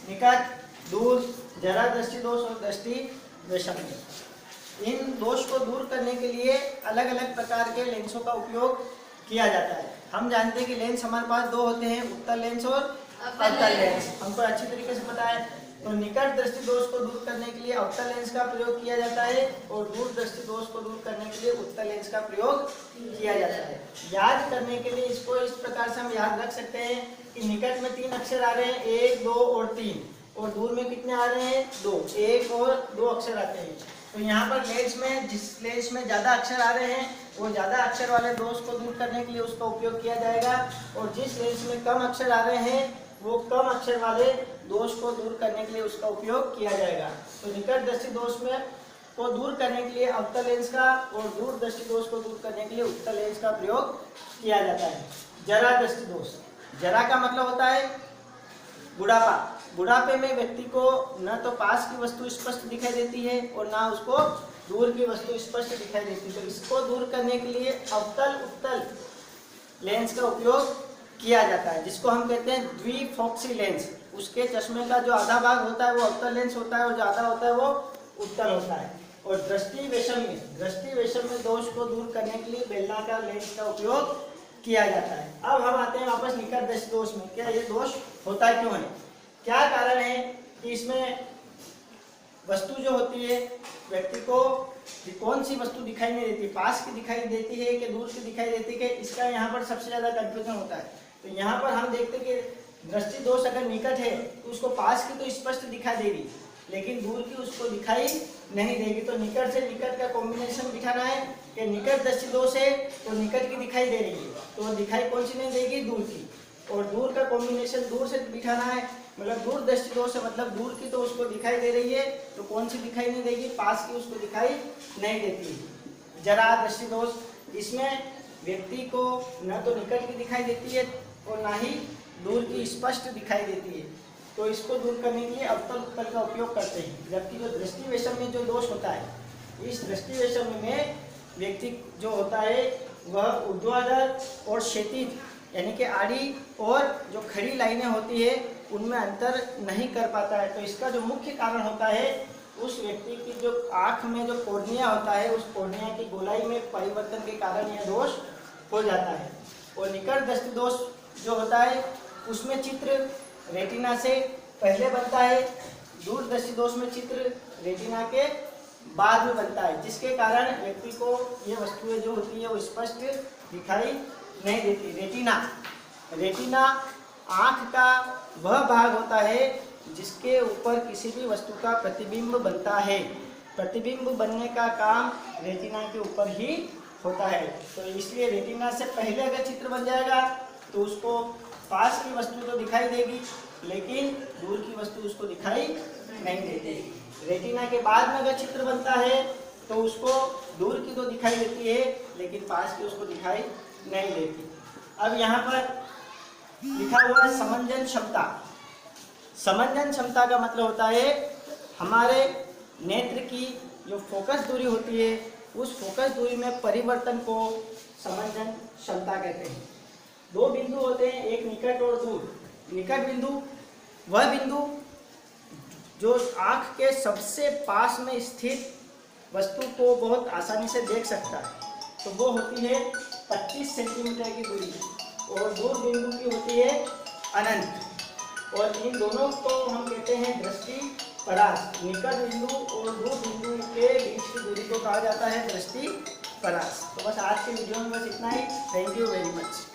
निकट, दूर, जरा दृष्टि दोष और दृष्टि वैषम्य। इन दोष को दूर करने के लिए अलग अलग प्रकार के लेंसों का उपयोग किया जाता है। हम जानते हैं कि लेंस हमारे पास दो होते हैं, उत्तल लेंस और अवतल लेंस, हमको अच्छी तरीके से पता है। तो निकट दृष्टि दोष को दूर करने के लिए अवतल लेंस का प्रयोग किया जाता है और दूर दृष्टि दोष को दूर करने के लिए उत्तल लेंस का प्रयोग किया जाता है। याद करने के लिए इसको इस प्रकार से हम याद रख सकते हैं कि निकट में 3 अक्षर आ रहे हैं, 1, 2 और 3, और दूर में कितने आ रहे हैं, 2, 1 और 2 अक्षर आते हैं। तो यहाँ पर लेंस में जिस लेंस में ज़्यादा अक्षर आ रहे हैं वो ज़्यादा अक्षर वाले दोष को दूर करने के लिए उसका उपयोग किया जाएगा, और जिस लेंस में कम अक्षर आ रहे हैं वो कम अक्षर वाले दोष को दूर करने के लिए उसका उपयोग किया जाएगा। तो निकट दृष्टि दोष में को दूर करने के लिए अवतल लेंस का और दूर दृष्टि दोष को दूर करने के लिए उत्तल लेंस का प्रयोग किया जाता है। जरा दृष्टि दोष, जरा का मतलब होता है बुढ़ापा। बुढ़ापे में व्यक्ति को न तो पास की वस्तु स्पष्ट दिखाई देती है और ना उसको दूर की वस्तु स्पष्ट दिखाई देती है। तो इसको दूर करने के लिए अवतल उत्तल लेंस का उपयोग किया जाता है, जिसको हम कहते हैं द्विफोक्सी लेंस। उसके चश्मे का जो आधा भाग होता है वो अवतल लेंस होता है और जो आधा होता है वो उत्तल होता है। और दृष्टि वैषम्य दोष को दूर करने के लिए बेलनाकार लेंस का उपयोग किया जाता है। अब हम आते हैं वापस निकट दृष्टि दोष में। क्या ये दोष होता क्यों है, क्या कारण है कि इसमें वस्तु जो होती है व्यक्ति को कौन सी वस्तु दिखाई नहीं देती, पास की दिखाई देती है कि दूर की दिखाई देती है, इसका यहाँ पर सबसे ज्यादा कंफ्यूजन होता है। तो यहाँ पर हम देखते हैं कि दृष्टि दोष अगर निकट है तो उसको पास की तो स्पष्ट दिखाई देगी लेकिन दूर की उसको दिखाई नहीं देगी। तो निकट से निकट का कॉम्बिनेशन दिखाना है कि निकट दृष्टि दोष है तो निकट की दिखाई दे रही है तो दिखाई कौन सी नहीं देगी, दूर की। और दूर का कॉम्बिनेशन दूर से दिखाना है, मतलब दूर दृष्टि दोष है मतलब दूर की तो उसको दिखाई दे रही है तो कौन सी दिखाई नहीं देगी, पास की उसको दिखाई नहीं देती। जरा दृष्टि दोष, इसमें व्यक्ति को न तो निकट की दिखाई देती है और ना ही दूर की स्पष्ट दिखाई देती है। तो इसको दूर करने के लिए अवतल उत्तल का उपयोग करते हैं। जबकि जो दृष्टि वैषम्य जो दोष होता है, इस दृष्टि वैषम्य में व्यक्ति जो होता है वह ऊर्ध्वाधर और क्षैतिज यानी कि आड़ी और जो खड़ी लाइनें होती है उनमें अंतर नहीं कर पाता है। तो इसका जो मुख्य कारण होता है उस व्यक्ति की जो आँख में जो कॉर्निया होता है उस कॉर्निया की गोलाई में परिवर्तन के कारण यह दोष हो जाता है। और निकट दृष्टि दोष जो होता है उसमें चित्र रेटिना से पहले बनता है, दूर दृष्टि दोष में चित्र रेटिना के बाद में बनता है, जिसके कारण व्यक्ति को ये वस्तुएं जो होती है वो स्पष्ट दिखाई नहीं देती। रेटिना आँख का वह भाग होता है जिसके ऊपर किसी भी वस्तु का प्रतिबिंब बनता है। प्रतिबिंब बनने का काम रेटिना के ऊपर ही होता है। तो इसलिए रेटिना से पहले अगर चित्र बन जाएगा तो उसको पास की वस्तु तो दिखाई देगी लेकिन दूर की वस्तु उसको दिखाई नहीं देती। रेटिना के बाद में अगर चित्र बनता है तो उसको दूर की तो दिखाई देती है लेकिन पास की उसको दिखाई नहीं देती। अब यहाँ पर लिखा हुआ है समंजन क्षमता। समंजन क्षमता का मतलब होता है हमारे नेत्र की जो फोकस दूरी होती है उस फोकस दूरी में परिवर्तन को समंजन क्षमता कहते हैं। 2 बिंदु होते हैं, एक निकट और दूर। निकट बिंदु वह बिंदु जो आँख के सबसे पास में स्थित वस्तु को बहुत आसानी से देख सकता है तो वो होती है 25 सेंटीमीटर की दूरी, और दूर बिंदु की होती है अनंत। और इन दोनों को हम कहते हैं दृष्टि परास। निकट बिंदु और दूर बिंदु के बीच की दूरी को कहा जाता है दृष्टि परास। तो बस आज के वीडियो में बस इतना ही। Thank you very much.